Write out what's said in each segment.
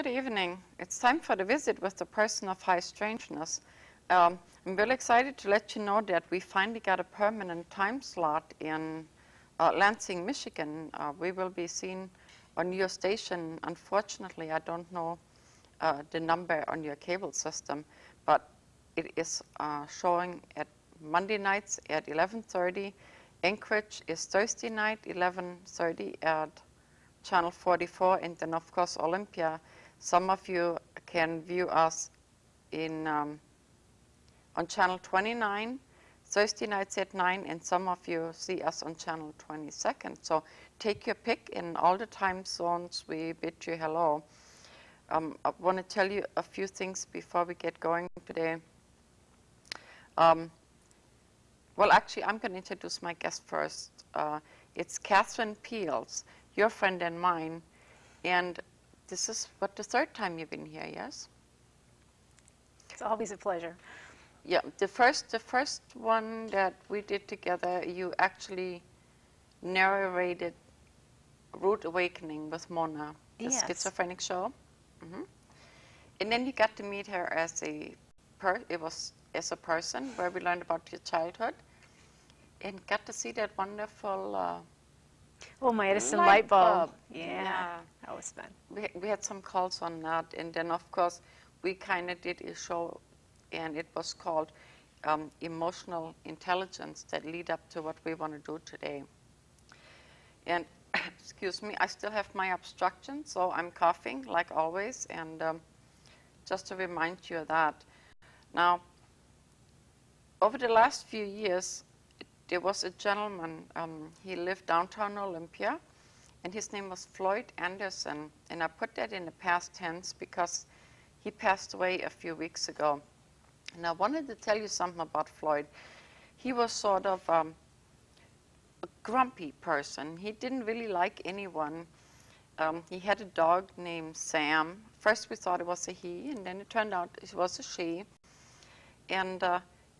Good evening. It's time for the visit with the person of high strangeness. I'm really excited to let you know that we finally got a permanent time slot in Lansing, Michigan. We will be seen on your station. Unfortunately, I don't know the number on your cable system, but it is showing at Monday nights at 11:30. Anchorage is Thursday night, 11:30 at Channel 44, and then of course Olympia. Some of you can view us in on Channel 29, Thursday nights at 9, and some of you see us on Channel 22nd. So take your pick. In all the time zones, we bid you hello. I want to tell you a few things before we get going today. Well, actually, I'm going to introduce my guest first. It's Catherine Peels, your friend and mine, and this is what, the third time you've been here, yes? It's always a pleasure. Yeah, the first one that we did together, you actually narrated Rude Awakening with Mona, the Yes. schizophrenic show. And then you got to meet her as a person, where we learned about your childhood, and got to see that wonderful Oh, my Edison light bulb. Yeah. Yeah, that was fun. We had some calls on that, and then of course we kind of did a show, and it was called Emotional Intelligence, that lead up to what we want to do today. And excuse me, I still have my obstruction, so I'm coughing like always, and just to remind you of that. Now, over the last few years, there was a gentleman, he lived downtown Olympia, and his name was Floyd Anderson, and I put that in the past tense because he passed away a few weeks ago. And I wanted to tell you something about Floyd. He was sort of a grumpy person. He didn't really like anyone. He had a dog named Sam. First we thought it was a he, and then it turned out it was a she. And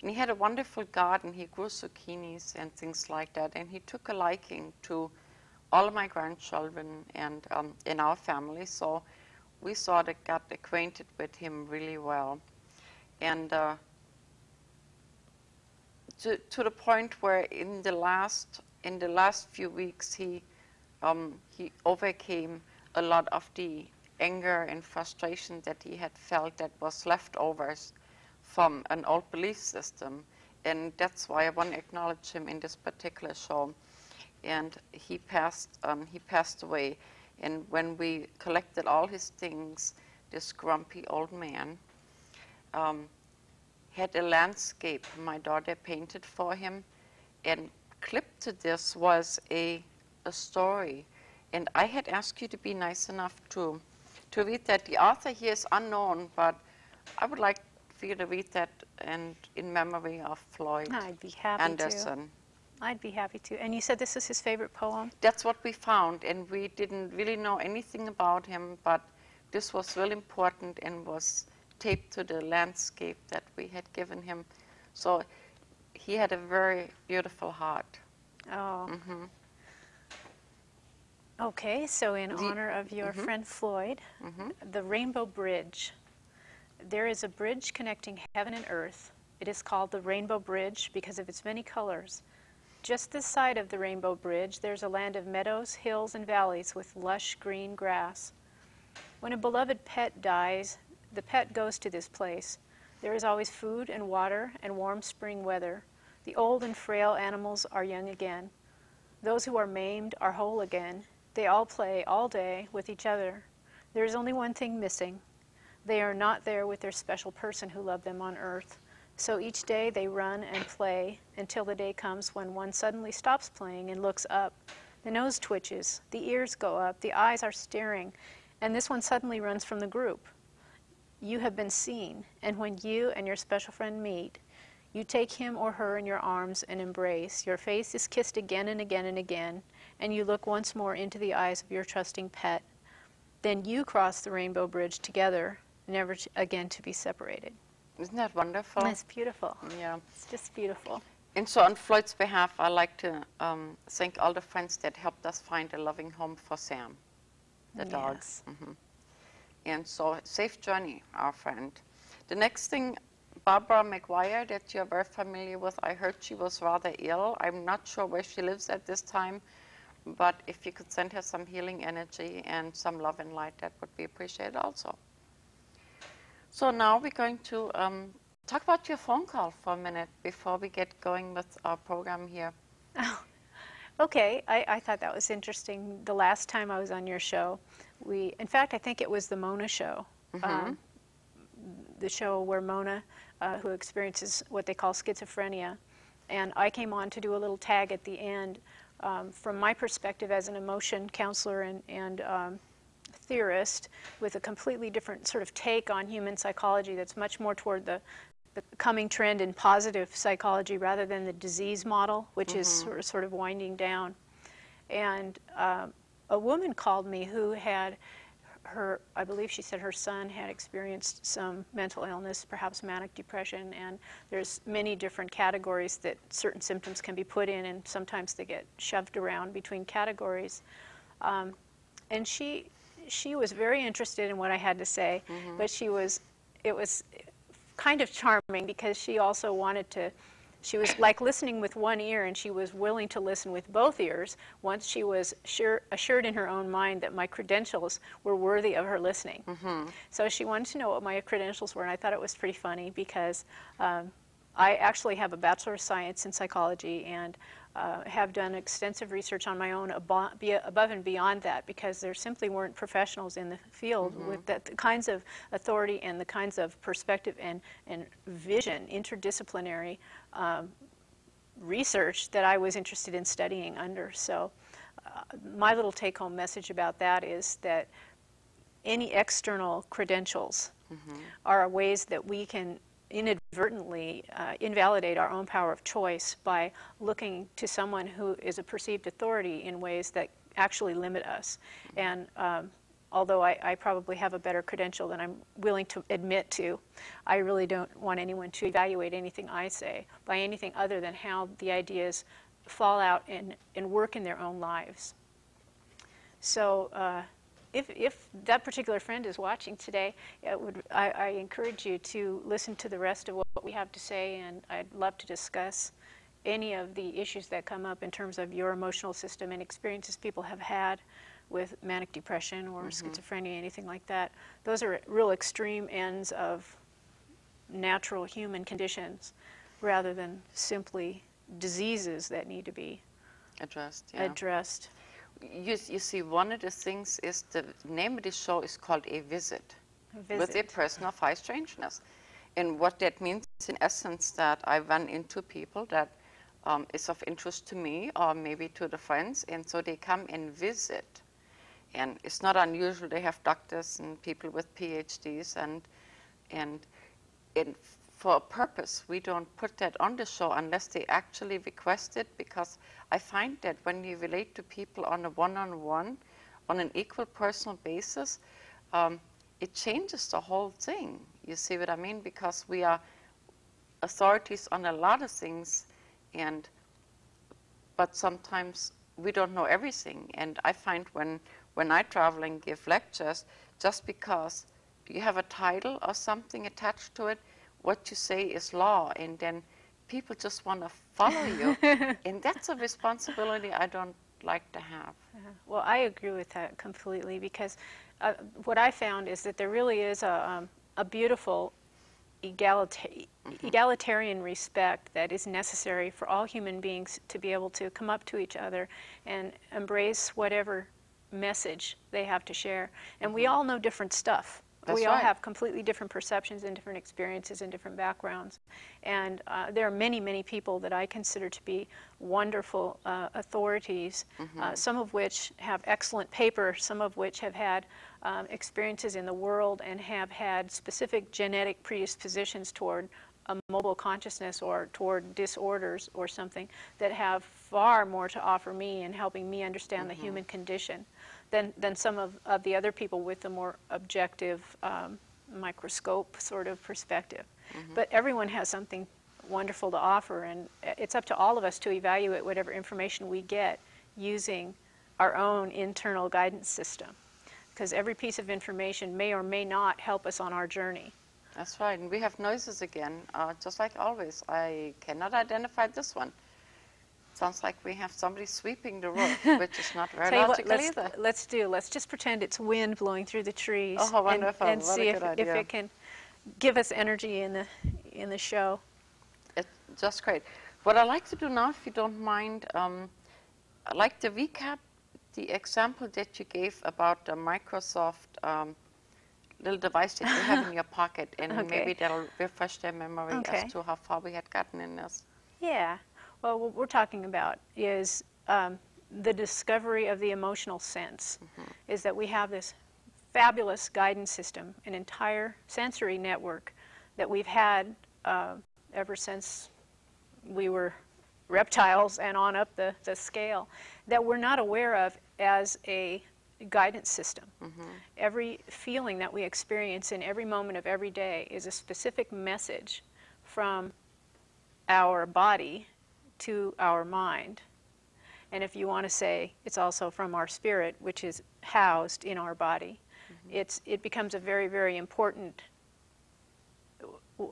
he had a wonderful garden. He grew zucchinis and things like that. And he took a liking to all of my grandchildren and in our family. So we sort of got acquainted with him really well. And to the point where in the last few weeks he overcame a lot of the anger and frustration that he had felt that was leftovers from an old belief system, and that's why I want to acknowledge him in this particular show. And he passed away. And when we collected all his things, this grumpy old man had a landscape my daughter painted for him, and clipped to this was a story. And I had asked you to be nice enough to read that. The author here is unknown, but I would like for you to read that, and in memory of Floyd I'd be happy Anderson. to. I'd be happy to. And you said this is his favorite poem? That's what we found, and we didn't really know anything about him, but this was really important and was taped to the landscape that we had given him. So he had a very beautiful heart. Oh. Okay, so in honor of your friend Floyd, the Rainbow Bridge. There is a bridge connecting heaven and earth. It is called the Rainbow Bridge because of its many colors. Just this side of the Rainbow Bridge, there's a land of meadows, hills, and valleys with lush green grass. When a beloved pet dies, the pet goes to this place. There is always food and water and warm spring weather. The old and frail animals are young again. Those who are maimed are whole again. They all play all day with each other. There is only one thing missing. They are not there with their special person who loved them on earth. So each day they run and play until the day comes when one suddenly stops playing and looks up. The nose twitches, the ears go up, the eyes are staring, and this one suddenly runs from the group. You have been seen, and when you and your special friend meet, you take him or her in your arms and embrace. Your face is kissed again and again and again, and you look once more into the eyes of your trusting pet. Then you cross the Rainbow Bridge together, never again to be separated. Isn't that wonderful? That's beautiful. Yeah. It's just beautiful. And so on Floyd's behalf, I'd like to thank all the friends that helped us find a loving home for Sam, the dog. And so safe journey, our friend. The next thing, Barbara McGuire, that you're very familiar with, I heard she was rather ill. I'm not sure where she lives at this time, but if you could send her some healing energy and some love and light, that would be appreciated also. So now we're going to talk about your phone call for a minute before we get going with our program here. Oh, okay. I thought that was interesting. The last time I was on your show, in fact, I think it was the Mona show. The show where Mona, who experiences what they call schizophrenia, and I came on to do a little tag at the end from my perspective as an emotion counselor and theorist with a completely different sort of take on human psychology that's much more toward the coming trend in positive psychology rather than the disease model, which is sort of winding down. And a woman called me who had I believe she said her son had experienced some mental illness, perhaps manic depression, and there's many different categories that certain symptoms can be put in, and sometimes they get shoved around between categories. And she was very interested in what I had to say, but it was kind of charming because she also wanted to, she was like listening with one ear, and she was willing to listen with both ears once she was assured in her own mind that my credentials were worthy of her listening. So she wanted to know what my credentials were, and I thought it was pretty funny because I actually have a Bachelor of Science in Psychology and have done extensive research on my own above and beyond that because there simply weren't professionals in the field with the kinds of authority and the kinds of perspective and vision, interdisciplinary research that I was interested in studying under. So my little take-home message about that is that any external credentials are ways that we can inadvertently invalidate our own power of choice by looking to someone who is a perceived authority in ways that actually limit us. And although I probably have a better credential than I'm willing to admit to, I really don't want anyone to evaluate anything I say by anything other than how the ideas fall out and work in their own lives. So if that particular friend is watching today, I encourage you to listen to the rest of what we have to say, and I'd love to discuss any of the issues that come up in terms of your emotional system and experiences people have had with manic depression or schizophrenia, anything like that. Those are real extreme ends of natural human conditions rather than simply diseases that need to be addressed. You see, one of the things is the name of the show is called A Visit with a person of high strangeness. And what that means in essence that I run into people that is of interest to me or maybe to the friends, and so they come and visit. And it's not unusual, they have doctors and people with PhDs and for a purpose. We don't put that on the show unless they actually request it, because I find that when you relate to people on a one-on-one, on an equal personal basis, it changes the whole thing. You see what I mean? Because we are authorities on a lot of things, but sometimes we don't know everything. And I find when I travel and give lectures, just because you have a title or something attached to it, what you say is law, and then people just want to follow you. And that's a responsibility I don't like to have. Well, I agree with that completely, because what I found is that there really is a beautiful egalitarian respect that is necessary for all human beings to be able to come up to each other and embrace whatever message they have to share. And we all know different stuff. We all have completely different perceptions and different experiences and different backgrounds. And there are many, many people that I consider to be wonderful authorities, some of which have excellent paper, some of which have had experiences in the world and have had specific genetic predispositions toward a mobile consciousness or toward disorders or something that have far more to offer me in helping me understand the human condition than some of the other people with a more objective microscope sort of perspective. But everyone has something wonderful to offer, and it's up to all of us to evaluate whatever information we get using our own internal guidance system. because every piece of information may or may not help us on our journey. That's right, and we have noises again, just like always. I cannot identify this one. Sounds like we have somebody sweeping the roof, which is not very logical either. Let's just pretend it's wind blowing through the trees. Oh, wonderful. And what see a good if idea. it can give us energy in the show. It's just great. What I'd like to do now, if you don't mind, I'd like to recap the example that you gave about the Microsoft little device that you have in your pocket, and maybe that'll refresh their memory as to how far we had gotten in this. Yeah. Well, what we're talking about is the discovery of the emotional sense, is that we have this fabulous guidance system, an entire sensory network that we've had ever since we were reptiles and on up the scale, that we're not aware of as a guidance system. Every feeling that we experience in every moment of every day is a specific message from our body to our mind. And if you want to say it's also from our spirit, which is housed in our body, it becomes a very, very important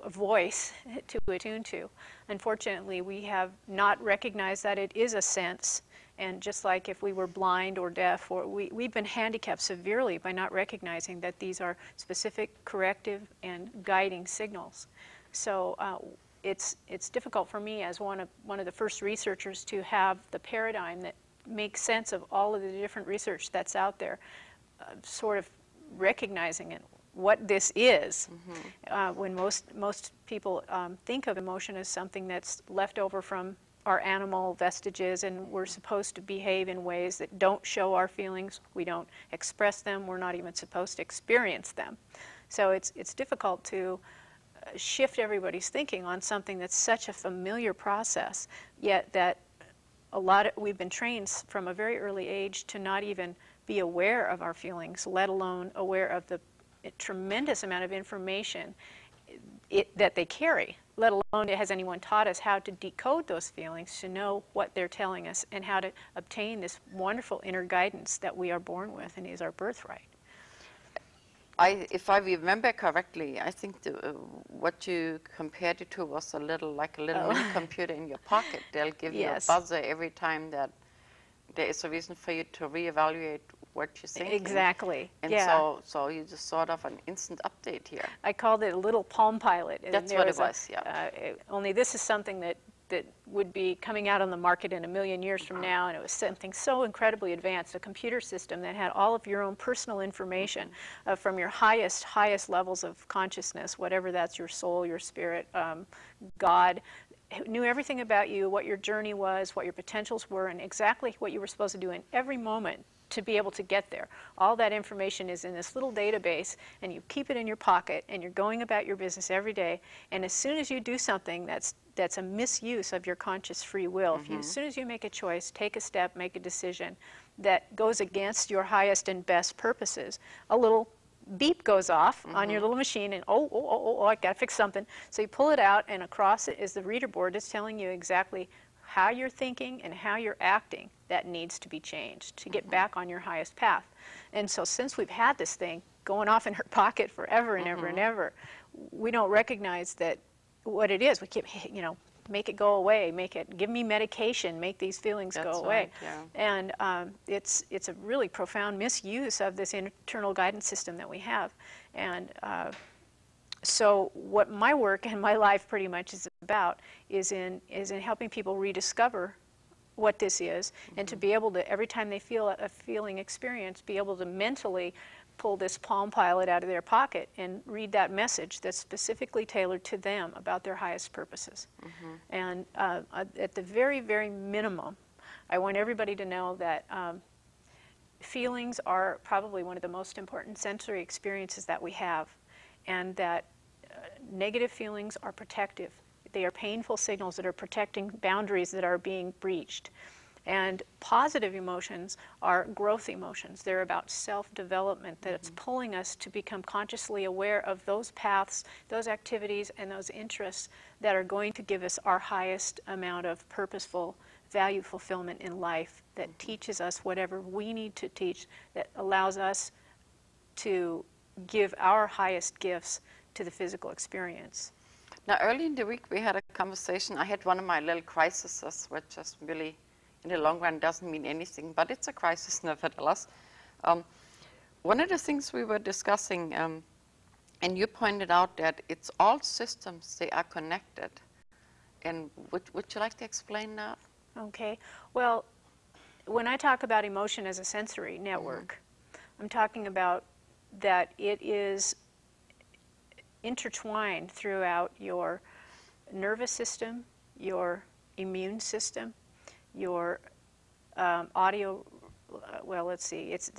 voice to attune to. Unfortunately, we have not recognized that it is a sense, and just like if we were blind or deaf, or we've been handicapped severely by not recognizing that these are specific corrective and guiding signals. So it's difficult for me as one of the first researchers to have the paradigm that makes sense of all of the different research that's out there, sort of recognizing it, what this is, when most people think of emotion as something that's left over from our animal vestiges, and we're supposed to behave in ways that don't show our feelings. We don't express them. We're not even supposed to experience them. So it's difficult to shift everybody's thinking on something that's such a familiar process, yet that we've been trained from a very early age to not even be aware of our feelings, let alone aware of the tremendous amount of information that they carry, let alone has anyone taught us how to decode those feelings, to know what they're telling us, and how to obtain this wonderful inner guidance that we are born with and is our birthright. If I remember correctly, I think what you compared it to was like a little mini computer in your pocket. They'll give you a buzzer every time that there is a reason for you to reevaluate what you're thinking. Exactly. And so you just sort of an instant update here. I called it a little Palm Pilot. That's what it was, yeah. Only this is something that would be coming out on the market in 1,000,000 years from now, and it was something so incredibly advanced, a computer system that had all of your own personal information from your highest levels of consciousness, whatever that's, your soul, your spirit, God, knew everything about you, what your journey was, what your potentials were, and exactly what you were supposed to do in every moment to be able to get there. All that information is in this little database, and you keep it in your pocket, and you're going about your business every day, and as soon as you do something that's a misuse of your conscious free will, as soon as you make a choice, take a step, make a decision that goes against your highest and best purposes, a little beep goes off on your little machine, and oh, I gotta fix something. So you pull it out, and across it is the reader board that's telling you exactly how you're thinking and how you're acting that needs to be changed to get back on your highest path. And so since we've had this thing going off in her pocket forever and ever and ever, we don't recognize that what it is. We keep, make it go away, give me medication, make these feelings go away. And it's a really profound misuse of this internal guidance system that we have. And so what my work and my life pretty much is about is in helping people rediscover what this is, and to be able to, every time they feel a feeling experience, be able to mentally pull this Palm Pilot out of their pocket and read that message that's specifically tailored to them about their highest purposes. And at the very, very minimum, I want everybody to know that feelings are probably one of the most important sensory experiences that we have, and that negative feelings are protective. They are painful signals that are protecting boundaries that are being breached. And positive emotions are growth emotions. They're about self-development, that it's pulling us to become consciously aware of those paths, those activities, and those interests that are going to give us our highest amount of purposeful value fulfillment in life, that teaches us whatever we need to teach, that allows us to give our highest gifts to the physical experience. Now, early in the week, we had a conversation. I had one of my little crises, which is really, in the long run, doesn't mean anything, but it's a crisis nevertheless. One of the things we were discussing, and you pointed out that it's all systems, they are connected. And would you like to explain that? Okay. Well, when I talk about emotion as a sensory network, I'm talking about that it is intertwined throughout your nervous system, your immune system, your audio. Well, let's see. It's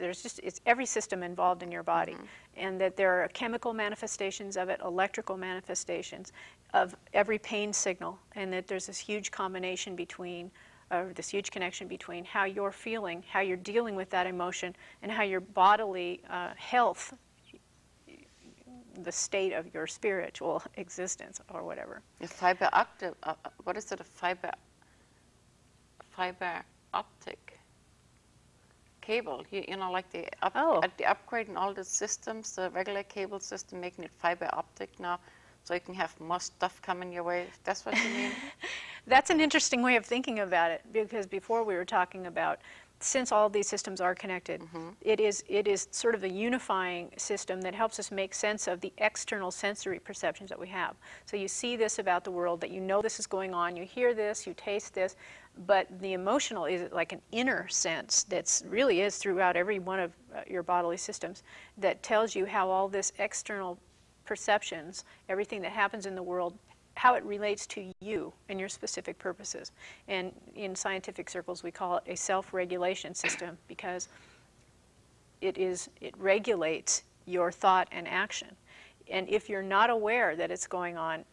every system involved in your body, and that there are chemical manifestations of it, electrical manifestations of every pain signal, and that there's this huge combination between, this huge connection between how you're feeling, how you're dealing with that emotion, and how your bodily health, the state of your spiritual existence or whatever. The fiber optic, what is it, a fiber optic cable? You know, like the upgrading all the systems, the regular cable system, making it fiber optic now, so you can have more stuff coming your way. If that's what you mean? That's an interesting way of thinking about it, because before we were talking about, since all these systems are connected, it is sort of a unifying system that helps us make sense of the external sensory perceptions that we have. So you see this about the world, that you know this is going on, you hear this, you taste this, but the emotional is like an inner sense that really is throughout every one of your bodily systems, that tells you how all this external perceptions, everything that happens in the world, how it relates to you and your specific purposes. And in scientific circles, we call it a self-regulation system, because it regulates your thought and action. And if you're not aware that it's going on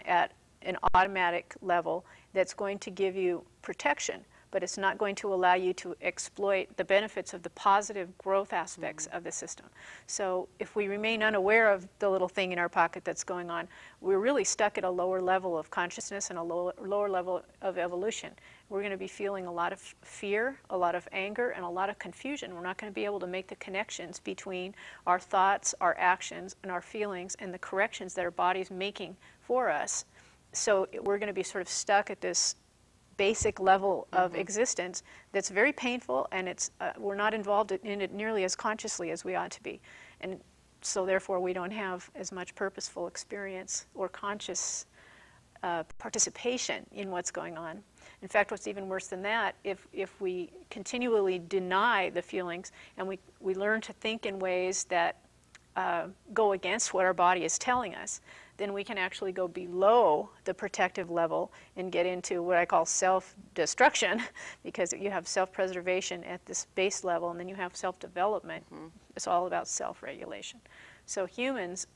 at an automatic level that's going to give you protection, but it's not going to allow you to exploit the benefits of the positive growth aspects of the system. So if we remain unaware of the little thing in our pocket that's going on, we're really stuck at a lower level of consciousness and a lower level of evolution. We're going to be feeling a lot of fear, a lot of anger, and a lot of confusion. We're not going to be able to make the connections between our thoughts, our actions, and our feelings, and the corrections that our body's making for us. So we're going to be sort of stuck at this basic level of existence that's very painful, and we're not involved in it nearly as consciously as we ought to be. And so therefore we don't have as much purposeful experience or conscious participation in what's going on. In fact, what's even worse than that, if we continually deny the feelings and we learn to think in ways that go against what our body is telling us, then we can actually go below the protective level and get into what I call self-destruction, because you have self-preservation at this base level, and then you have self-development. It's all about self-regulation. So humans,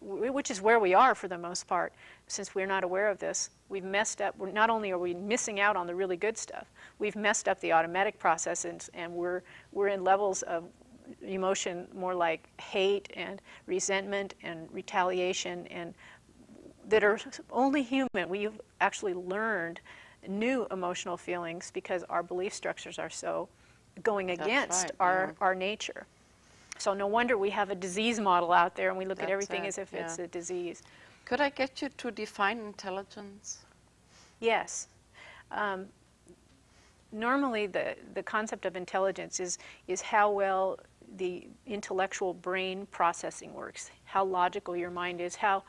which is where we are for the most part, since we're not aware of this, we've messed up. Not only are we missing out on the really good stuff, we've messed up the automatic process, and we're in levels of emotion more like hate and resentment and retaliation, and that are only human. We've actually learned new emotional feelings because our belief structures are so going against our nature. So no wonder we have a disease model out there, and we look at everything as if it's a disease. Could I get you to define intelligence? Yes. Normally the concept of intelligence is how well the intellectual brain processing works, how logical your mind is, how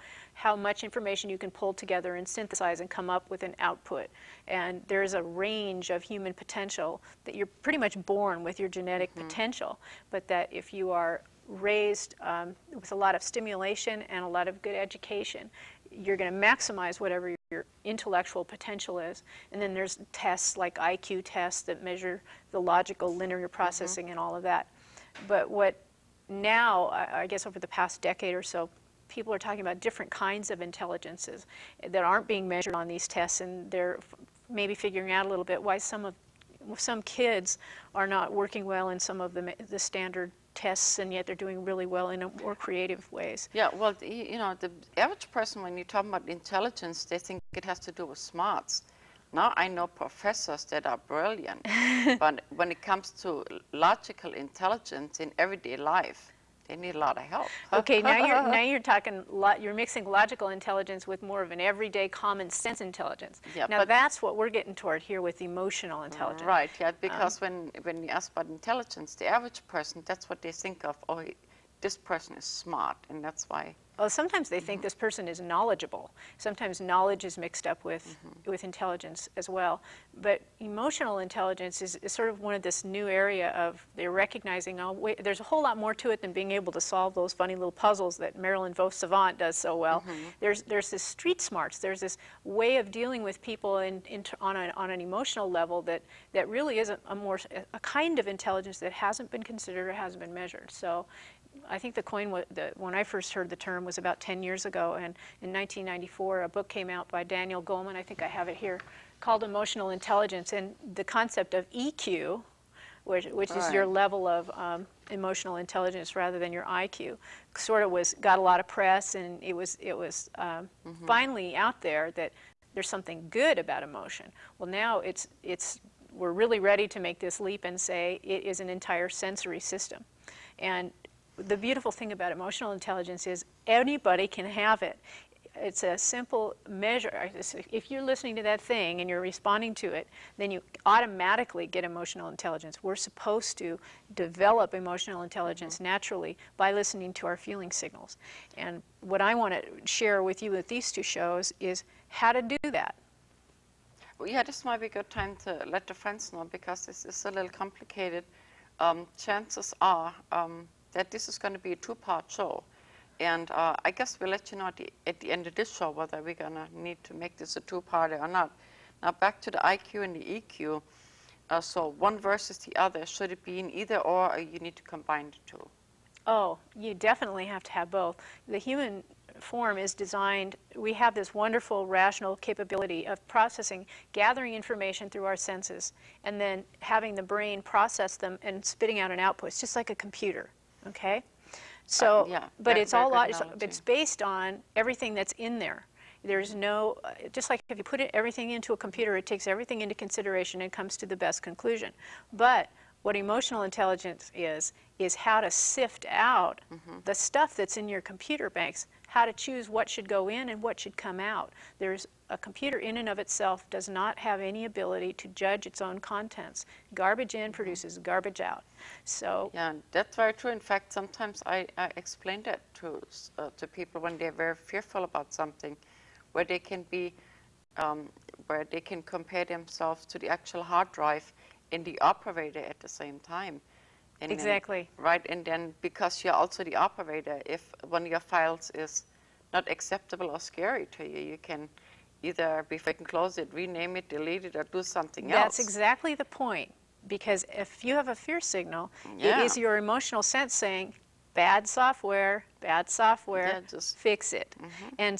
much information you can pull together and synthesize and come up with an output. And there's a range of human potential that you're pretty much born with your genetic potential, but that if you are raised with a lot of stimulation and a lot of good education, you're going to maximize whatever your intellectual potential is. And then there's tests like IQ tests that measure the logical linear processing and all of that. But what now, I guess over the past decade or so, people are talking about different kinds of intelligences that aren't being measured on these tests, and they're maybe figuring out a little bit why some kids are not working well in some of the standard tests, and yet they're doing really well in more creative ways. Yeah, well, you know, the average person, when you talk about intelligence, they think it has to do with smarts. Now I know professors that are brilliant, but when it comes to logical intelligence in everyday life, they need a lot of help. Okay, now you're talking, you're mixing logical intelligence with more of an everyday common sense intelligence. Yeah, now that's what we're getting toward here with emotional intelligence. Right, yeah, because when you ask about intelligence, the average person, that's what they think of. Oh, this person is smart, and that's why. Well, sometimes they think this person is knowledgeable. Sometimes knowledge is mixed up with intelligence as well. But emotional intelligence is sort of one of this new area of they're recognizing, oh, wait, there's a whole lot more to it than being able to solve those funny little puzzles that Marilyn Vaux Savant does so well. There's this street smarts. There's this way of dealing with people on an emotional level that really is a kind of intelligence that hasn't been considered or hasn't been measured. So I think the coin, when I first heard the term, was about 10 years ago, and in 1994 a book came out by Daniel Goleman, I think I have it here, called Emotional Intelligence, and the concept of EQ, which is your level of emotional intelligence rather than your IQ, sort of got a lot of press, and it was finally out there that there's something good about emotion. Well, now we're really ready to make this leap and say it is an entire sensory system. And the beautiful thing about emotional intelligence is anybody can have it. It's a simple measure. If you're listening to that thing and you're responding to it, then you automatically get emotional intelligence. We're supposed to develop emotional intelligence naturally by listening to our feeling signals. And what I want to share with you with these two shows is how to do that. Well, yeah, this might be a good time to let the friends know, because this is a little complicated. Chances are that this is going to be a two-part show. And I guess we'll let you know at the end of this show whether we're going to need to make this a two-parter or not. Now back to the IQ and the EQ. So one versus the other. Should it be in either or you need to combine the two? Oh, you definitely have to have both. The human form is designed, we have this wonderful rational capability of processing, gathering information through our senses, and then having the brain process them and spitting out an output. It's just like a computer, okay? So, yeah, but it's based on everything that's in there. There's no, just like if you put everything into a computer, it takes everything into consideration and comes to the best conclusion. But what emotional intelligence is how to sift out the stuff that's in your computer banks, how to choose what should go in and what should come out. There's a computer in and of itself does not have any ability to judge its own contents. Garbage in produces garbage out. So yeah, that's very true. In fact, sometimes I explain that to people when they're very fearful about something, where they can be, where they can compare themselves to the actual hard drive in the operator at the same time. And exactly. Then, right, and then because you're also the operator, if one of your files is not acceptable or scary to you, you can either, before you can close it, rename it, delete it, or do something else. That's exactly the point. Because if you have a fear signal, it is your emotional sense saying, bad software, fix it. And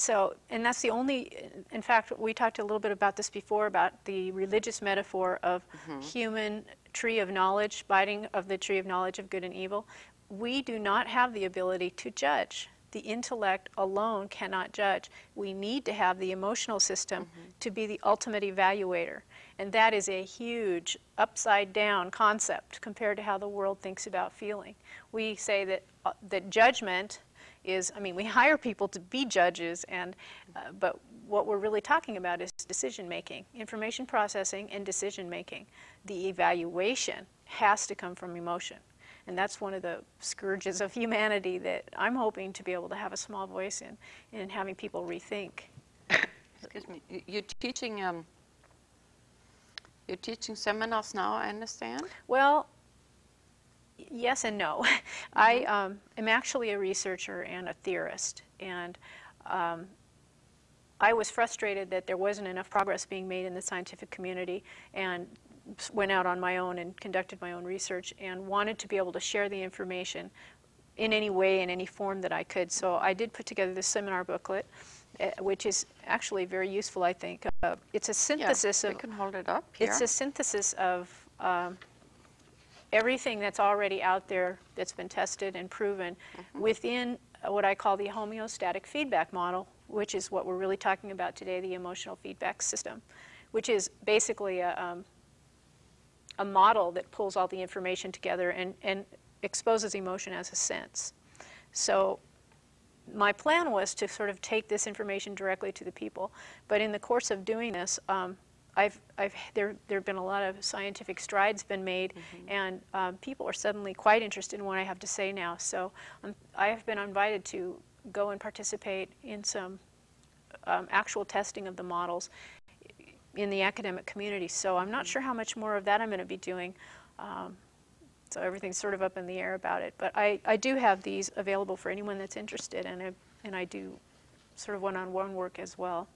that's the only, in fact, we talked a little bit about this before, about the religious metaphor of human tree of knowledge, biting of the tree of knowledge of good and evil. We do not have the ability to judge. The intellect alone cannot judge. We need to have the emotional system to be the ultimate evaluator. And that is a huge upside down concept compared to how the world thinks about feeling. We say that judgment is, I mean, we hire people to be judges, but what we're really talking about is decision making, information processing and decision making. The evaluation has to come from emotion. And that's one of the scourges of humanity that I'm hoping to be able to have a small voice in having people rethink. Excuse me, you're teaching seminars now, I understand? Well, yes and no. I am actually a researcher and a theorist, and I was frustrated that there wasn't enough progress being made in the scientific community, and went out on my own and conducted my own research and wanted to be able to share the information in any way, in any form that I could. So I did put together this seminar booklet, which is actually very useful, I think. It's a synthesis of... we can hold it up here. It's a synthesis of everything that's already out there that's been tested and proven within what I call the homeostatic feedback model, which is what we're really talking about today, the emotional feedback system. which is basically a model that pulls all the information together and exposes emotion as a sense. So my plan was to sort of take this information directly to the people, but in the course of doing this, there have been a lot of scientific strides been made, and people are suddenly quite interested in what I have to say now. So I have been invited to go and participate in some actual testing of the models in the academic community. So I'm not sure how much more of that I'm going to be doing. So everything's sort of up in the air about it. But I do have these available for anyone that's interested, and I do sort of one-on-one work as well.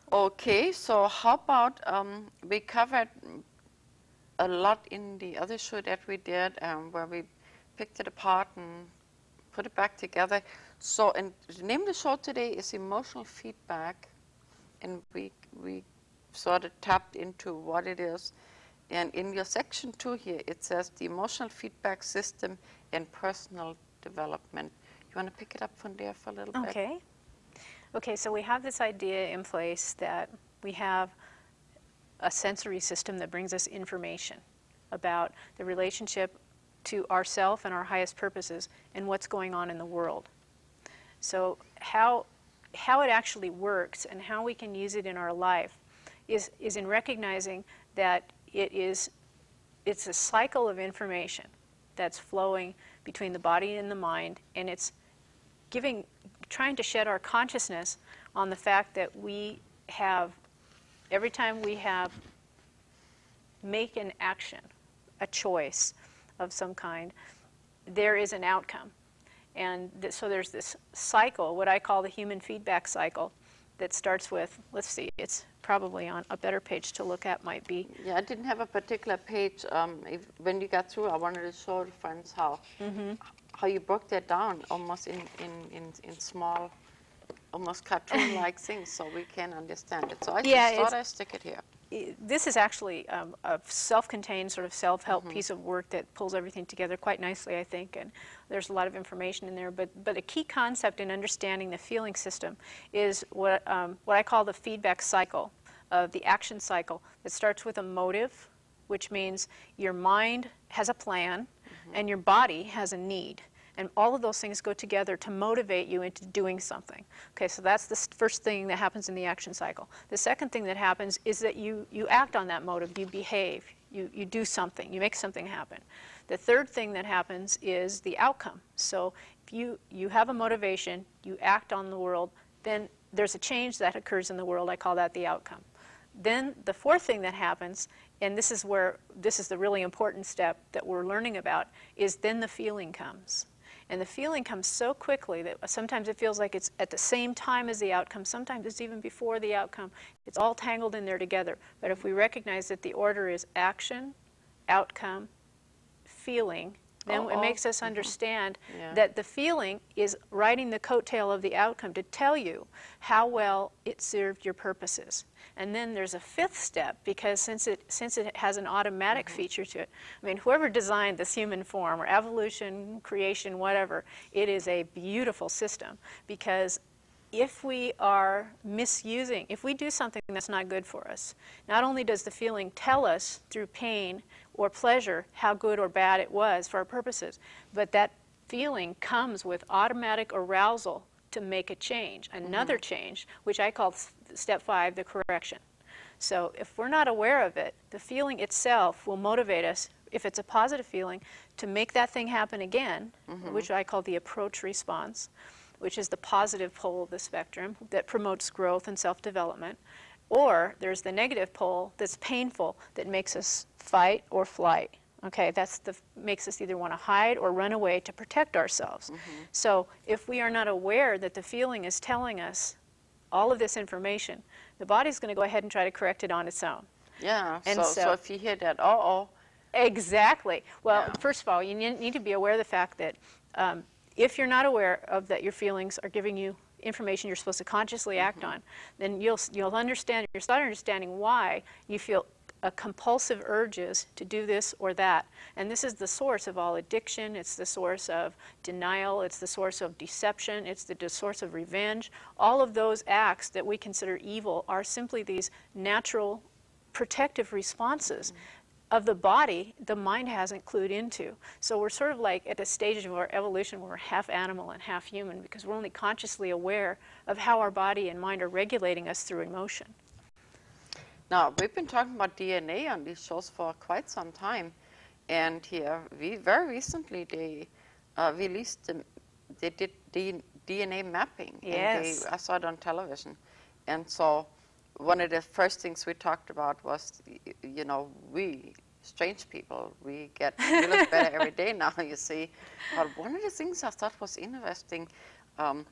Okay, so how about we covered a lot in the other show that we did, where we picked it apart and put it back together. So, and the name of the show today is Emotional Feedback, and we sort of tapped into what it is. And in your section 2 here, it says the emotional feedback system and personal development. You want to pick it up from there for a little bit? Okay. Okay, so we have this idea in place that we have a sensory system that brings us information about the relationship to ourself and our highest purposes and what's going on in the world. So how it actually works and how we can use it in our life is in recognizing that it's a cycle of information that's flowing between the body and the mind, and it's trying to shed our consciousness on the fact that we have, every time we make an action, a choice of some kind, there is an outcome. And so there's this cycle, what I call the human feedback cycle, that starts with, let's see, it's probably on a better page to look at might be. Yeah, I didn't have a particular page. When you got through, I wanted to show the friends how you broke that down almost in small, almost cartoon-like things, so we can understand it. So I just thought I'd stick it here. This is actually a self-contained sort of self-help piece of work that pulls everything together quite nicely, I think, and there's a lot of information in there. But a key concept in understanding the feeling system is what I call the feedback cycle, the action cycle, that starts with a motive, which means your mind has a plan and your body has a need. And all of those things go together to motivate you into doing something. Okay, so that's the first thing that happens in the action cycle. The second thing that happens is that you act on that motive, you behave, you do something, you make something happen. The third thing that happens is the outcome. So if you have a motivation, you act on the world, then there's a change that occurs in the world. I call that the outcome. Then the fourth thing that happens, and this is the really important step that we're learning about, is then the feeling comes. And the feeling comes so quickly that sometimes it feels like it's at the same time as the outcome. Sometimes it's even before the outcome. It's all tangled in there together. But if we recognize that the order is action, outcome, feeling, then it makes us understand that the feeling is riding the coattail of the outcome to tell you how well it served your purposes. And then there's a fifth step, because since it has an automatic feature to it, I mean, whoever designed this human form, or evolution, creation, whatever, it is a beautiful system, because if we are misusing, if we do something that's not good for us, not only does the feeling tell us through pain or pleasure how good or bad it was for our purposes, but that feeling comes with automatic arousal to make a change, another change, which I call step 5, the correction. So if we're not aware of it, the feeling itself will motivate us, if it's a positive feeling, to make that thing happen again, which I call the approach response, which is the positive pole of the spectrum that promotes growth and self-development. Or there's the negative pole that's painful, that makes us fight or flight. Okay, makes us either want to hide or run away to protect ourselves. So if we are not aware that the feeling is telling us all of this information, the body's going to go ahead and try to correct it on its own. Yeah, and so if you hear that, Exactly. Well, first of all, you need to be aware of the fact that if you're not aware of that your feelings are giving you information you're supposed to consciously act on, then you'll understand, you'll start understanding why you feel compulsive urges to do this or that. And this is the source of all addiction, it's the source of denial, it's the source of deception, it's the source of revenge. All of those acts that we consider evil are simply these natural protective responses of the body the mind hasn't clued into. So we're sort of like at a stage of our evolution where we're half animal and half human, because we're only consciously aware of how our body and mind are regulating us through emotion. Now, we've been talking about DNA on these shows for quite some time, and here, very recently, they released, they did DNA mapping. Yes. And I saw it on television. And so one of the first things we talked about was, you know, we strange people, we look better every day now, you see. But one of the things I thought was interesting, on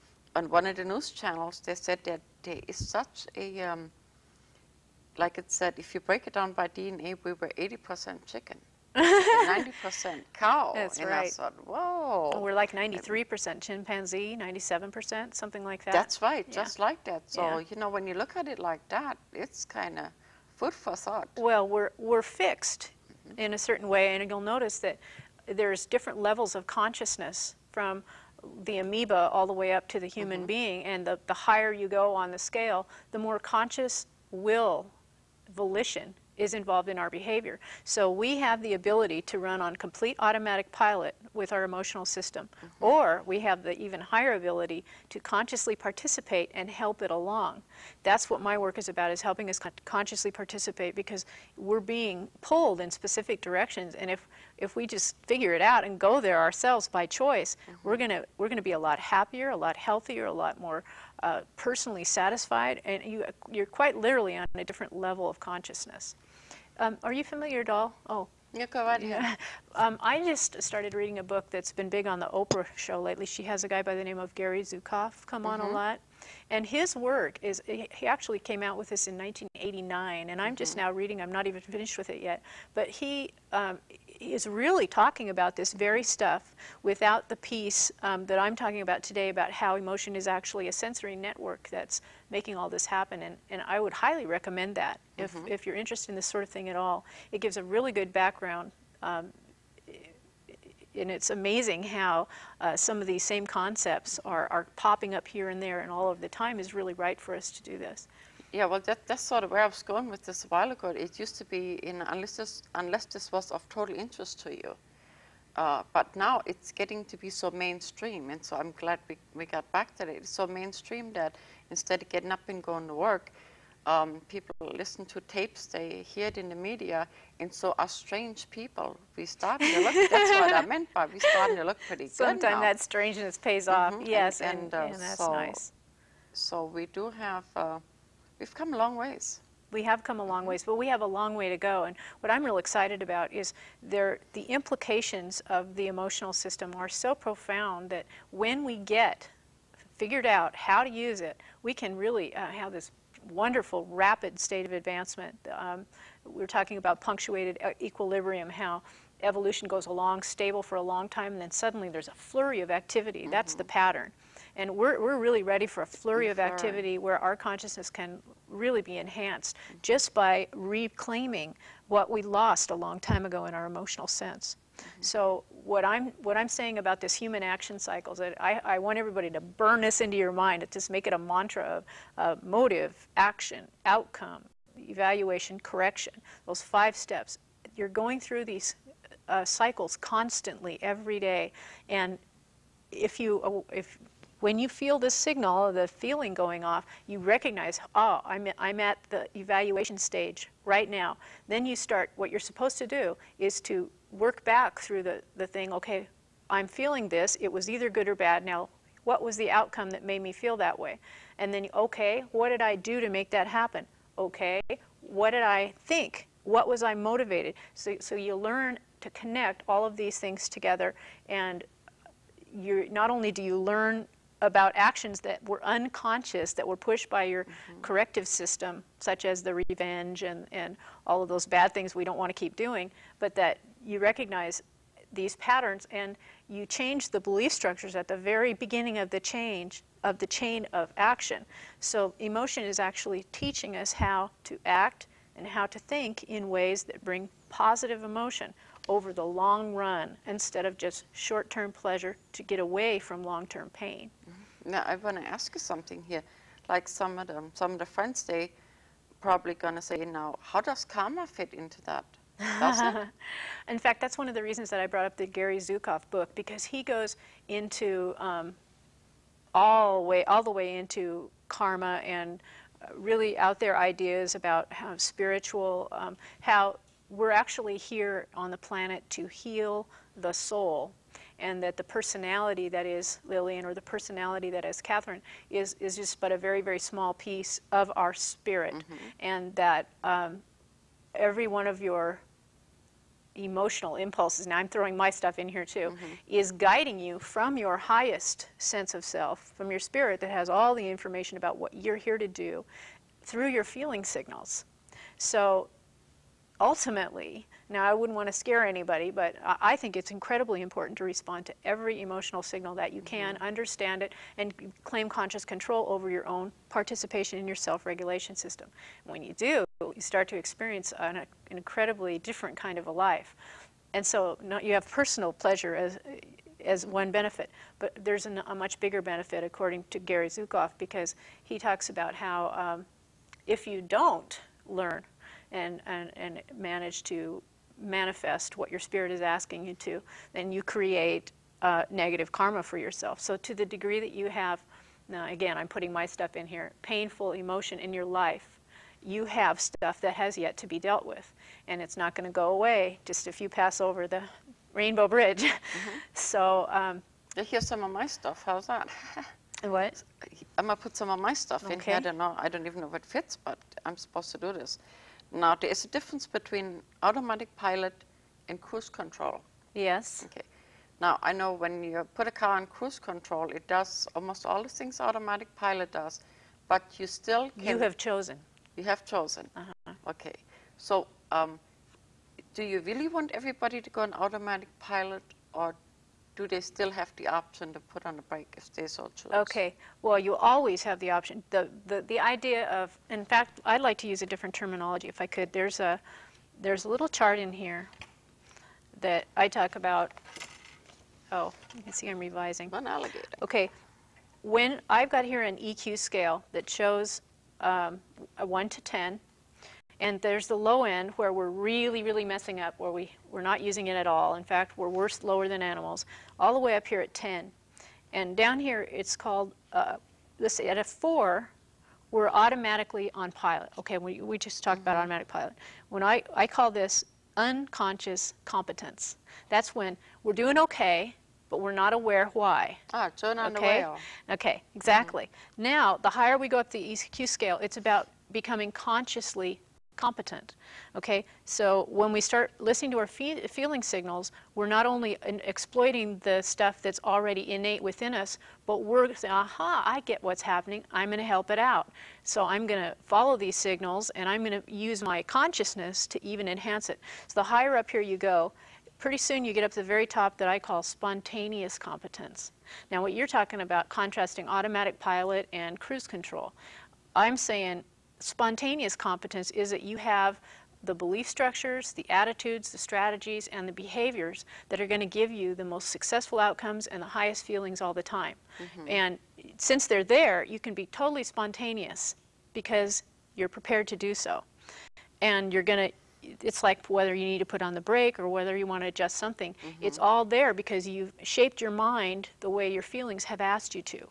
one of the news channels, they said that there is such a, like it said, if you break it down by DNA, we were 80% chicken, 90% cow. That's and right. I thought, whoa. We're like 93% chimpanzee, 97%, something like that. That's right, Yeah. just like that. So, Yeah. you know, when you look at it like that, it's kind of food for thought. Well, we're fixed in a certain way, and you'll notice that there's different levels of consciousness from the amoeba all the way up to the human being, and the higher you go on the scale, the more conscious will, volition is involved in our behavior. So we have the ability to run on complete automatic pilot with our emotional system, or we have the even higher ability to consciously participate and help it along. That's what my work is about, is helping us consciously participate, because we're being pulled in specific directions, and if we just figure it out and go there ourselves by choice, we're gonna be a lot happier, a lot healthier, a lot more personally satisfied, and you're quite literally on a different level of consciousness. Are you familiar at all? Oh. Yeah, go right ahead. I just started reading a book that's been big on the Oprah show lately. She has a guy by the name of Gary Zukav come on a lot. And his work is, he actually came out with this in 1989, and I'm just now reading, I'm not even finished with it yet. But he is really talking about this very stuff without the piece that I'm talking about today, about how emotion is actually a sensory network that's making all this happen. And I would highly recommend that if you're interested in this sort of thing at all. It gives a really good background. And it's amazing how some of these same concepts are popping up here and there, and all of the time is really right for us to do this. Yeah, well, that's sort of where I was going with this a while ago. It used to be, unless this was of total interest to you. But now it's getting to be so mainstream, and so I'm glad we got back to it. It's so mainstream that instead of getting up and going to work, people listen to tapes, they hear it in the media, and so are strange people. We starting to look, that's what I meant by we starting to look pretty good Sometimes now. that strangeness pays off, yes, and that's so, nice. So we do have, we've come a long ways. We have come a long ways, but we have a long way to go. And what I'm real excited about is the implications of the emotional system are so profound that when we get figured out how to use it, we can really have this wonderful, rapid state of advancement. We're talking about punctuated equilibrium, how evolution goes along stable for a long time, and then suddenly there's a flurry of activity. That's the pattern. And we're really ready for a flurry of activity where our consciousness can really be enhanced just by reclaiming what we lost a long time ago in our emotional sense. So what I'm saying about this human action cycles, I want everybody to burn this into your mind, just make it a mantra of motive, action, outcome, evaluation, correction, those 5 steps. You're going through these cycles constantly every day, and when you feel this signal, the feeling going off, you recognize, oh, I'm at the evaluation stage right now. Then you start, what you're supposed to do is to work back through the thing, okay, I'm feeling this, it was either good or bad, now what was the outcome that made me feel that way? And then, okay, what did I do to make that happen? Okay, what did I think? What was I motivated? So you learn to connect all of these things together, and not only do you learn about actions that were unconscious, that were pushed by your corrective system, such as the revenge and all of those bad things we don't want to keep doing, but that you recognize these patterns and you change the belief structures at the very beginning of the chain of action. So emotion is actually teaching us how to act, and how to think in ways that bring positive emotion over the long run instead of just short-term pleasure to get away from long-term pain. Now, I want to ask you something here. Like some of the friends, they probably going to say, now, how does karma fit into that? Does it? In fact, that's one of the reasons that I brought up the Gary Zukav book, because he goes into all the way into karma and really out there ideas about how spiritual, how we're actually here on the planet to heal the soul, and that the personality that is Lilian or the personality that is Catherine is just but a very, very small piece of our spirit, and that every one of your emotional impulses, now I'm throwing my stuff in here too, is guiding you from your highest sense of self, from your spirit that has all the information about what you're here to do through your feeling signals. So ultimately, now I wouldn't want to scare anybody, but I think it's incredibly important to respond to every emotional signal that you can, understand it, and claim conscious control over your own participation in your self-regulation system. When you do, you start to experience an incredibly different kind of a life. And so you have personal pleasure as one benefit, but there's a much bigger benefit according to Gary Zukav, because he talks about how if you don't learn and manage to manifest what your spirit is asking you to, then you create negative karma for yourself. So to the degree that you have, now again, I'm putting my stuff in here, painful emotion in your life, you have stuff that has yet to be dealt with. And it's not going to go away just if you pass over the Rainbow Bridge. So here's some of my stuff. How's that? What? I'm going to put some of my stuff in here. I don't even know if it fits, but I'm supposed to do this. Now, there is a difference between automatic pilot and cruise control. Yes. Okay. Now, I know when you put a car on cruise control, it does almost all the things automatic pilot does, but you still can... You have chosen. You have chosen. Okay. So, do you really want everybody to go on automatic pilot, or do they still have the option to put on the brake if they so choose? Okay. Well, you always have the option. The idea of, in fact, I'd like to use a different terminology if I could. There's a little chart in here that I talk about. Oh, you can see I'm revising. An alligator. Okay. When I've got here an EQ scale that shows a 1 to 10, and there's the low end where we're really, really messing up, where we're not using it at all. In fact, we're worse, lower than animals, all the way up here at 10. And down here, it's called, let's see, at a 4, we're automatically on pilot. Okay, we just talked about automatic pilot. When I call this unconscious competence. That's when we're doing okay, but we're not aware why. Turn on the wheel. Okay, exactly. Now, the higher we go up the EQ scale, it's about becoming consciously competent. Okay, so when we start listening to our feeling signals, we're not only exploiting the stuff that's already innate within us, but we're saying, aha, I get what's happening, I'm going to help it out. So I'm going to follow these signals, and I'm going to use my consciousness to even enhance it. So the higher up here you go, pretty soon you get up to the very top that I call spontaneous competence. Now what you're talking about, contrasting automatic pilot and cruise control, I'm saying spontaneous competence is that you have the belief structures, the attitudes, the strategies, and the behaviors that are going to give you the most successful outcomes and the highest feelings all the time. And since they're there, you can be totally spontaneous because you're prepared to do so. And you're going to, it's like whether you need to put on the brake or whether you want to adjust something. It's all there because you've shaped your mind the way your feelings have asked you to.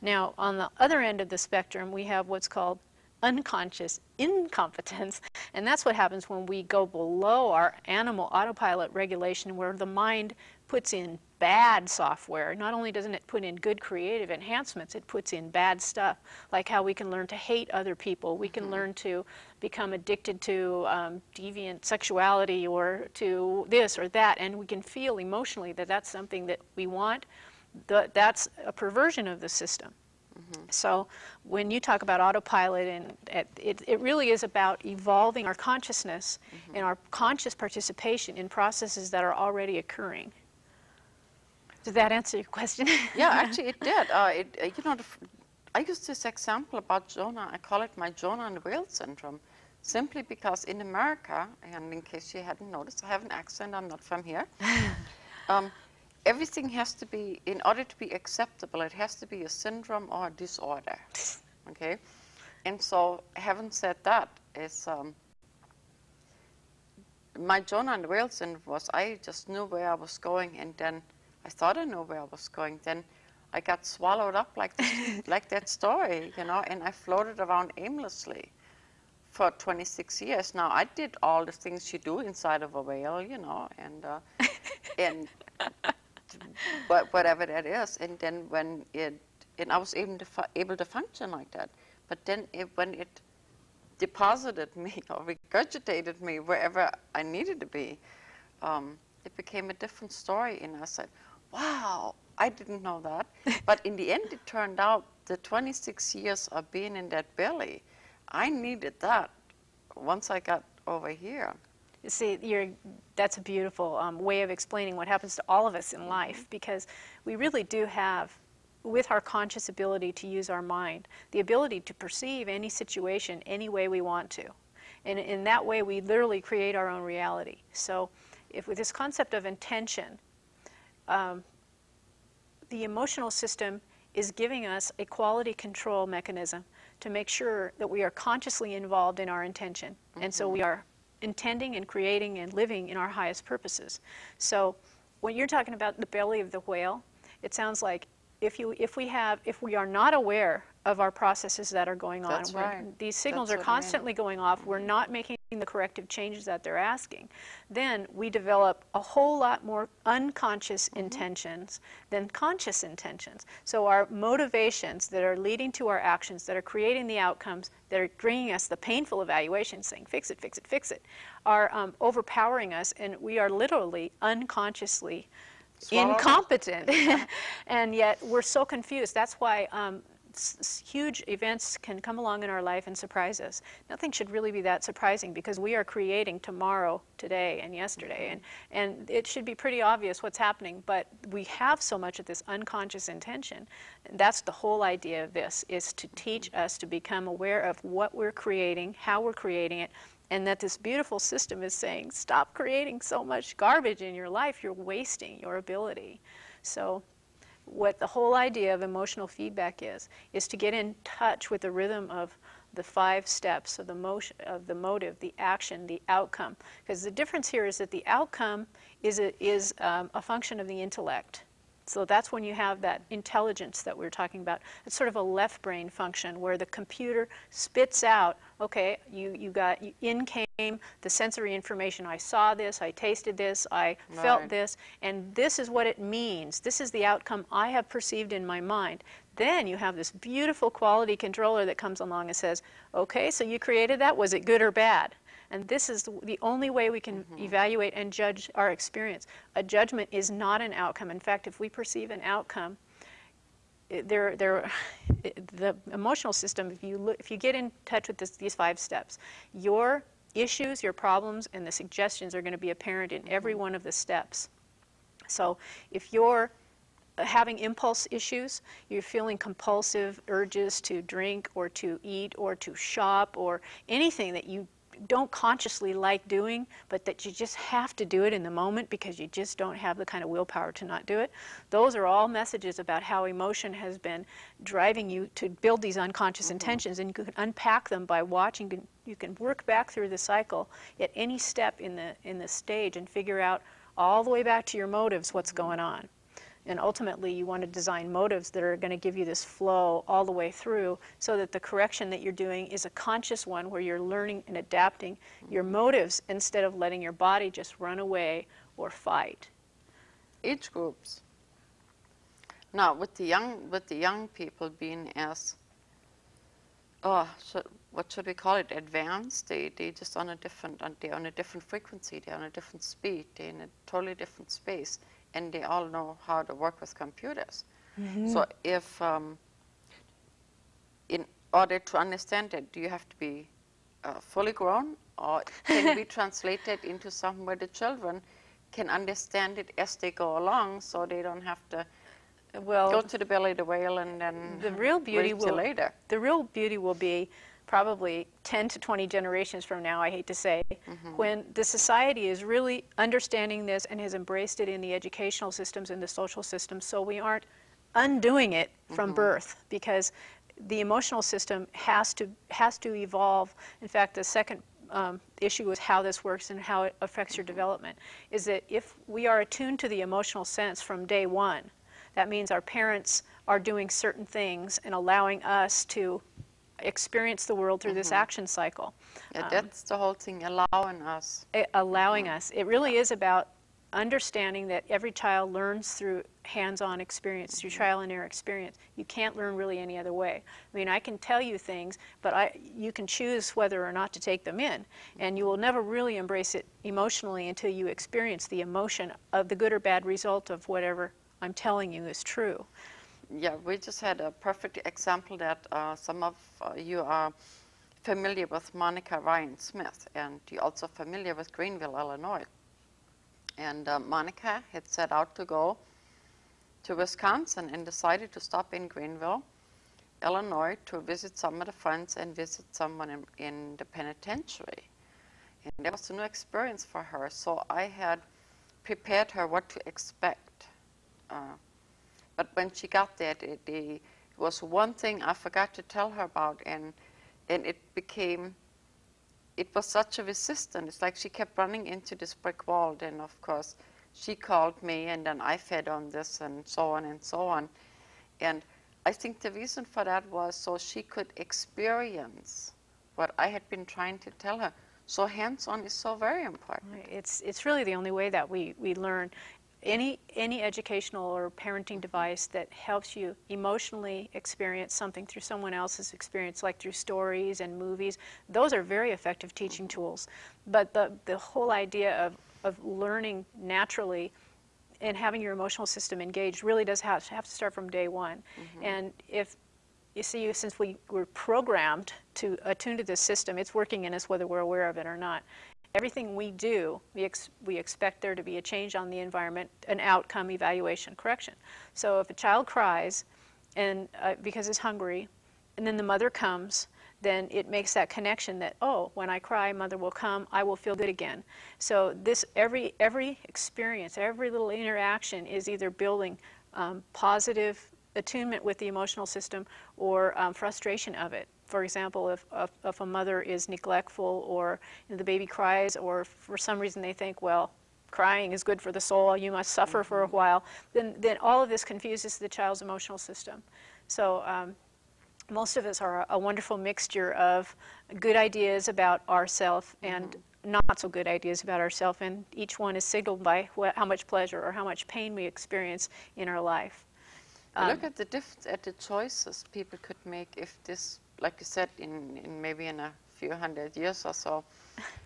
Now, on the other end of the spectrum, we have what's called unconscious incompetence, and that's what happens when we go below our animal autopilot regulation, where the mind puts in bad software. Not only doesn't it put in good creative enhancements, it puts in bad stuff, like how we can learn to hate other people, we can learn to become addicted to deviant sexuality or to this or that, and we can feel emotionally that that's something that we want. That's a perversion of the system. So when you talk about autopilot, and it really is about evolving our consciousness and our conscious participation in processes that are already occurring. Did that answer your question? Yeah, actually it did. You know, I use this example about Jonah. I call it my Jonah and whale syndrome. simply because in America, and in case you hadn't noticed, I have an accent, I'm not from here, everything has to be, in order to be acceptable, it has to be a syndrome or a disorder, okay? And so, having said that, is my Jonah and the Whale syndrome was I just knew where I was going, and then I thought I knew where I was going. Then I got swallowed up like this, like that story, you know, and I floated around aimlessly for 26 years. Now, I did all the things you do inside of a whale, you know, and whatever that is. And then when and I was able to function like that. But then when it deposited me or regurgitated me wherever I needed to be, it became a different story. And I said, wow, I didn't know that. But in the end, it turned out the 26 years of being in that belly, I needed that once I got over here. You see, that's a beautiful way of explaining what happens to all of us in life, because we really do have, with our conscious ability to use our mind, the ability to perceive any situation any way we want to. And in that way, we literally create our own reality. So if with this concept of intention, the emotional system is giving us a quality control mechanism to make sure that we are consciously involved in our intention. And so we are intending and creating and living in our highest purposes. So when you're talking about the belly of the whale, it sounds like if we are not aware of our processes that are going on, That's right. these signals That's are constantly going off, we're not making the corrective changes that they're asking, then we develop a whole lot more unconscious intentions than conscious intentions. So our motivations that are leading to our actions, that are creating the outcomes, that are bringing us the painful evaluations, saying fix it, fix it, fix it, are overpowering us, and we are literally unconsciously incompetent. And yet we're so confused. That's why huge events can come along in our life and surprise us. Nothing should really be that surprising, because we are creating tomorrow, today, and yesterday. And it should be pretty obvious what's happening, but we have so much of this unconscious intention. That's the whole idea of this, is to teach us to become aware of what we're creating, how we're creating it, and that this beautiful system is saying, stop creating so much garbage in your life, you're wasting your ability. So what the whole idea of emotional feedback is to get in touch with the rhythm of the 5 steps of the motion, of the motive, the action, the outcome. Because the difference here is that the outcome is a function of the intellect. So that's when you have that intelligence that we were talking about. It's sort of a left brain function where the computer spits out, okay, in came the sensory information. I saw this, I tasted this, I felt this, and this is what it means. This is the outcome I have perceived in my mind. Then you have this beautiful quality controller that comes along and says, okay, so you created that, was it good or bad? And this is the only way we can evaluate and judge our experience. A judgment is not an outcome. In fact, if we perceive an outcome, the emotional system, if you get in touch with these 5 steps, your issues, your problems, and the suggestions are going to be apparent in every one of the steps. So if you're having impulse issues, you're feeling compulsive urges to drink or to eat or to shop or anything that you don't consciously like doing, but that you just have to do it in the moment because you just don't have the kind of willpower to not do it. Those are all messages about how emotion has been driving you to build these unconscious intentions, and you can unpack them by watching. You can work back through the cycle at any step in the stage and figure out all the way back to your motives what's going on. And ultimately, you want to design motives that are going to give you this flow all the way through, so that the correction that you're doing is a conscious one where you're learning and adapting your motives instead of letting your body just run away or fight. Age groups. Now, with the young people being as, what should we call it? Advanced. They just on a different frequency. They're on a different speed. They're in a totally different space. And they all know how to work with computers. So if, in order to understand it, do you have to be fully grown, or can we translate it into something where the children can understand it as they go along, so they don't have to go to the belly of the whale and then the real beauty wait till later? The real beauty will be probably 10 to 20 generations from now, I hate to say, when the society is really understanding this and has embraced it in the educational systems and the social systems, so we aren't undoing it from birth, because the emotional system has to evolve. In fact, the second issue with how this works and how it affects your development is that if we are attuned to the emotional sense from day one, that means our parents are doing certain things and allowing us to experience the world through this action cycle. Yeah, that's the whole thing, allowing us. Allowing us. It really is about understanding that every child learns through hands-on experience, through trial and error experience. You can't learn really any other way. I mean, I can tell you things, but you can choose whether or not to take them in. And you will never really embrace it emotionally until you experience the emotion of the good or bad result of whatever I'm telling you is true. Yeah, we just had a perfect example that some of you are familiar with Monica Ryan Smith, and you're also familiar with Greenville, Illinois. And Monica had set out to go to Wisconsin and decided to stop in Greenville, Illinois, to visit some of the friends and visit someone in the penitentiary. And that was a new experience for her, so I had prepared her what to expect. But when she got there, it was one thing I forgot to tell her about, and it was such a resistance. It's like she kept running into this brick wall. Then, of course, she called me, and then I fed on this, and so on and so on. And I think the reason for that was so she could experience what I had been trying to tell her. So hands-on is so very important. It's really the only way that we learn. Any educational or parenting device that helps you emotionally experience something through someone else's experience, like through stories and movies, those are very effective teaching tools. But the whole idea of learning naturally and having your emotional system engaged really does have to start from day one. And if you see, since we were programmed to attune to this system, it's working in us whether we're aware of it or not. Everything we do, we expect there to be a change on the environment, an outcome, evaluation, correction. So if a child cries and because it's hungry, and then the mother comes, then it makes that connection that, oh, when I cry, mother will come, I will feel good again. So this every experience, every little interaction is either building positive attunement with the emotional system or frustration of it. For example, if a mother is neglectful, or the baby cries, or for some reason they think, well, crying is good for the soul, you must suffer for a while, then all of this confuses the child's emotional system. So most of us are a wonderful mixture of good ideas about ourself and not so good ideas about ourselves, and each one is signaled by how much pleasure or how much pain we experience in our life. Look at the difference, at the choices people could make if this, like you said, in maybe in a few hundred years or so.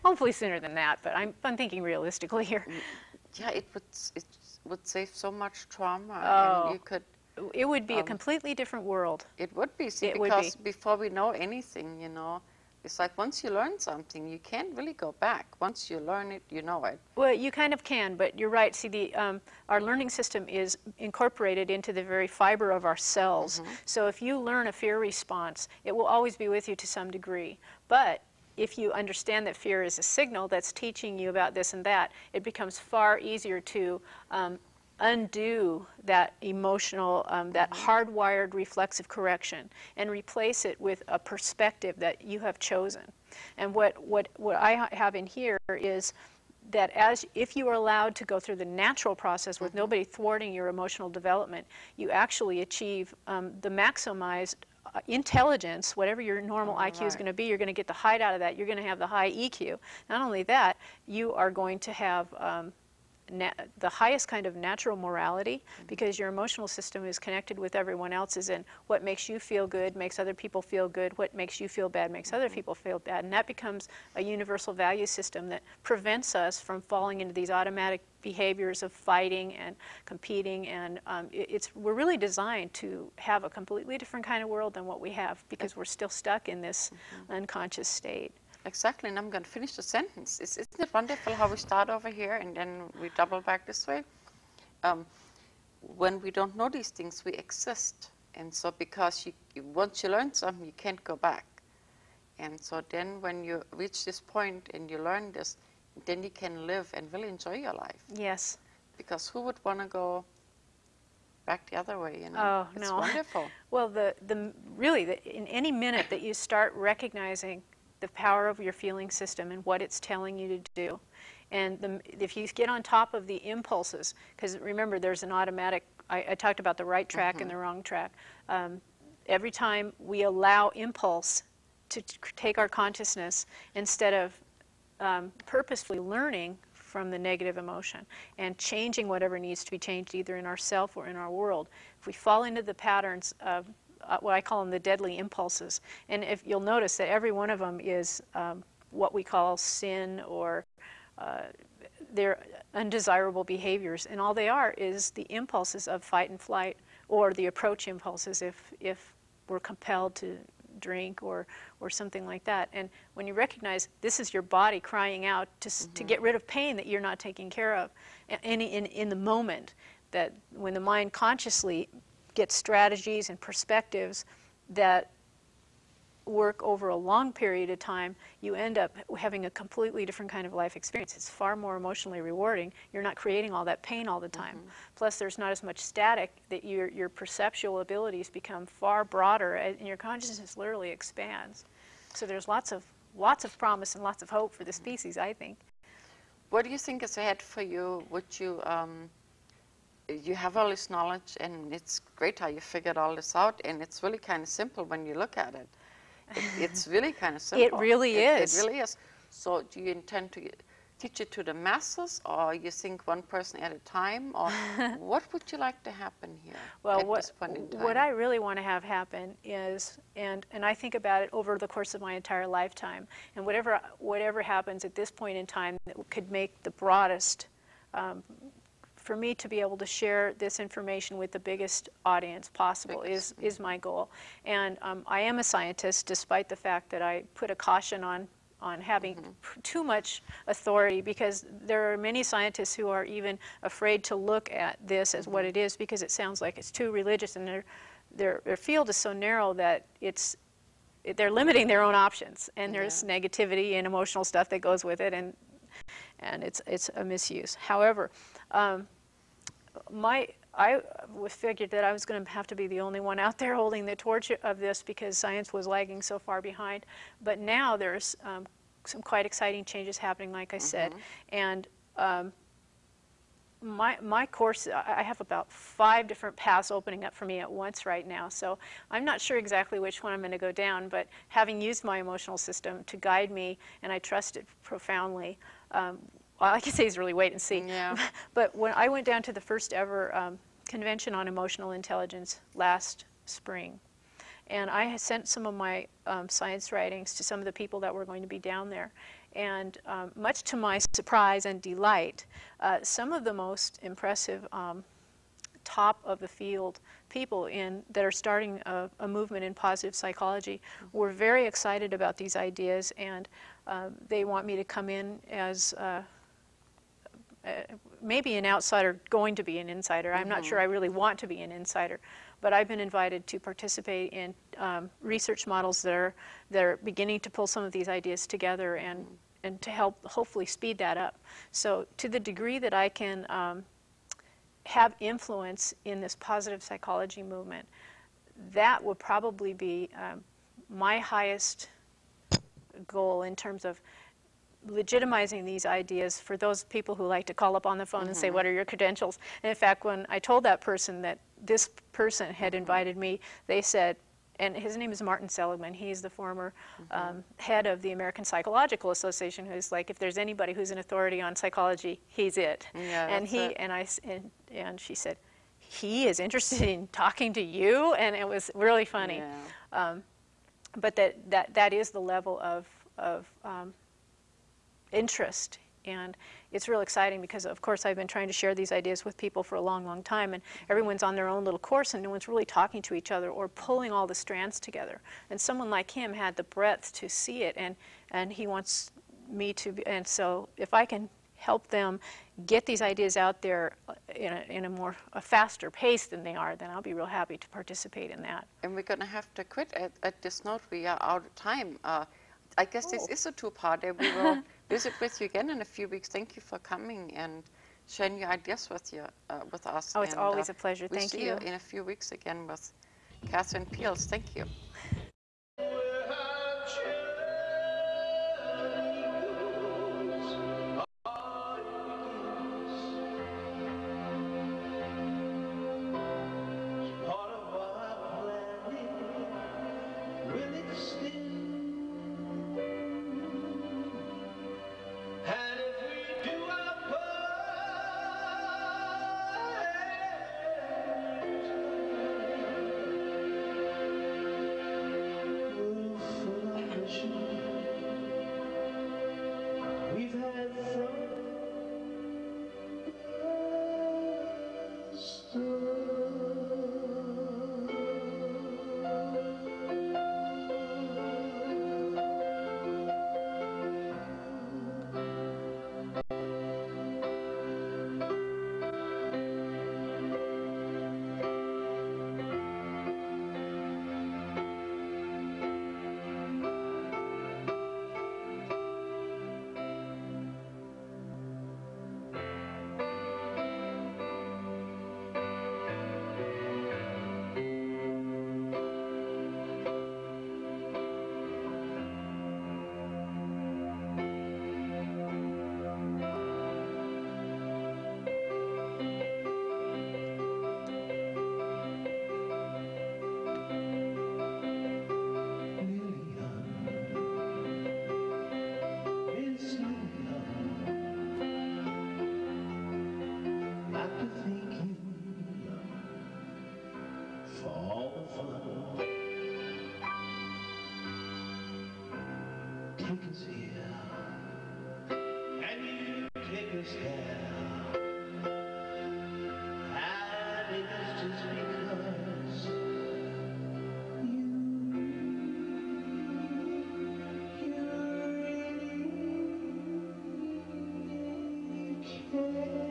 Hopefully sooner than that, but I'm thinking realistically here. Yeah, it would save so much trauma. Oh, and you could. It would be a completely different world. It would be, see, it because would be. Before we know anything, you know, it's like once you learn something, you can't really go back. Once you learn it, you know it. Well, you kind of can, but you're right. See, our learning system is incorporated into the very fiber of our cells. So if you learn a fear response, it will always be with you to some degree. But if you understand that fear is a signal that's teaching you about this and that, it becomes far easier to undo that emotional, that hardwired reflexive correction, and replace it with a perspective that you have chosen. And what I have in here is that if you are allowed to go through the natural process with nobody thwarting your emotional development, you actually achieve the maximized intelligence, whatever your normal IQ is going to be. You're going to get the height out of that. You're going to have the high EQ. Not only that, you are going to have the highest kind of natural morality, because your emotional system is connected with everyone else's, and what makes you feel good makes other people feel good, what makes you feel bad makes other people feel bad, and that becomes a universal value system that prevents us from falling into these automatic behaviors of fighting and competing, and we're really designed to have a completely different kind of world than what we have, because we're still stuck in this unconscious state. Exactly, and I'm going to finish the sentence. Isn't it wonderful how we start over here and then we double back this way? When we don't know these things, we exist. And so because once you learn something, you can't go back. And so then when you reach this point and you learn this, then you can live and really enjoy your life. Yes. Because who would want to go back the other way, you know? Oh, It's no. wonderful. Well, in any minute that you start recognizing the power of your feeling system and what it's telling you to do, and if you get on top of the impulses, because remember, there's an automatic, I talked about the right track and the wrong track. Every time we allow impulse to take our consciousness instead of purposefully learning from the negative emotion and changing whatever needs to be changed either in ourself or in our world, if we fall into the patterns of what I call them the deadly impulses, and if you'll notice that every one of them is what we call sin, or they're undesirable behaviors, and all they are is the impulses of fight and flight, or the approach impulses if we're compelled to drink or something like that. And when you recognize this is your body crying out to get rid of pain that you're not taking care of, and in the moment, that when the mind consciously gets strategies and perspectives that work over a long period of time, you end up having a completely different kind of life experience. It's far more emotionally rewarding. You're not creating all that pain all the time. Plus, there's not as much static, that your perceptual abilities become far broader, and your consciousness literally expands. So there's lots of promise and lots of hope for the species, I think. What do you think is ahead for you? Would you, you have all this knowledge, and it's great how you figured all this out, and it's really kind of simple when you look at it. It's really kind of simple. It really is. It really is. So do you intend to teach it to the masses, or you think one person at a time, or what would you like to happen here at this point in time? What I really want to have happen is, and I think about it over the course of my entire lifetime, and whatever happens at this point in time that could make the broadest, for me to be able to share this information with the biggest audience possible is my goal. And I am a scientist, despite the fact that I put a caution on having too much authority, because there are many scientists who are even afraid to look at this as what it is, because it sounds like it's too religious, and their field is so narrow that they're limiting their own options, and there's negativity and emotional stuff that goes with it, and it's a misuse. However, I figured that I was going to have to be the only one out there holding the torch of this, because science was lagging so far behind. But now there's some quite exciting changes happening, like I said. And my course, I have about 5 different paths opening up for me at once right now. So I'm not sure exactly which one I'm going to go down, but having used my emotional system to guide me, and I trust it profoundly, all I can say is really wait and see. Yeah. But when I went down to the first ever convention on emotional intelligence last spring, and I had sent some of my science writings to some of the people that were going to be down there, and much to my surprise and delight, some of the most impressive top of the field people that are starting a movement in positive psychology were very excited about these ideas, and they want me to come in as maybe an outsider going to be an insider. I'm not sure I really want to be an insider, but I've been invited to participate in research models that are beginning to pull some of these ideas together and to help hopefully speed that up. So to the degree that I can have influence in this positive psychology movement, that would probably be my highest goal in terms of legitimizing these ideas for those people who like to call up on the phone and say, what are your credentials? And in fact, when I told that person that this person had invited me, they said, and his name is Martin Seligman, he's the former head of the American Psychological Association, who's like, if there's anybody who's an authority on psychology, he's it. Yeah, and that's it. And she said, he is interested in talking to you? And it was really funny. Yeah. But that is the level of interest, and it's real exciting because, of course, I've been trying to share these ideas with people for a long, long time, and everyone's on their own little course, and no one's really talking to each other or pulling all the strands together. And someone like him had the breadth to see it, and he wants me to be, and so if I can help them get these ideas out there in a faster pace than they are, then I'll be real happy to participate in that. And we're going to have to quit at this note. We are out of time. I guess this is a two-parter. We will visit with you again in a few weeks. Thank you for coming and sharing your ideas with us. Oh, it's always a pleasure. We'll Thank see you. In a few weeks again with Catherine Peels. Thank you. We've had take us here, and you take us there, and it's just because you really care.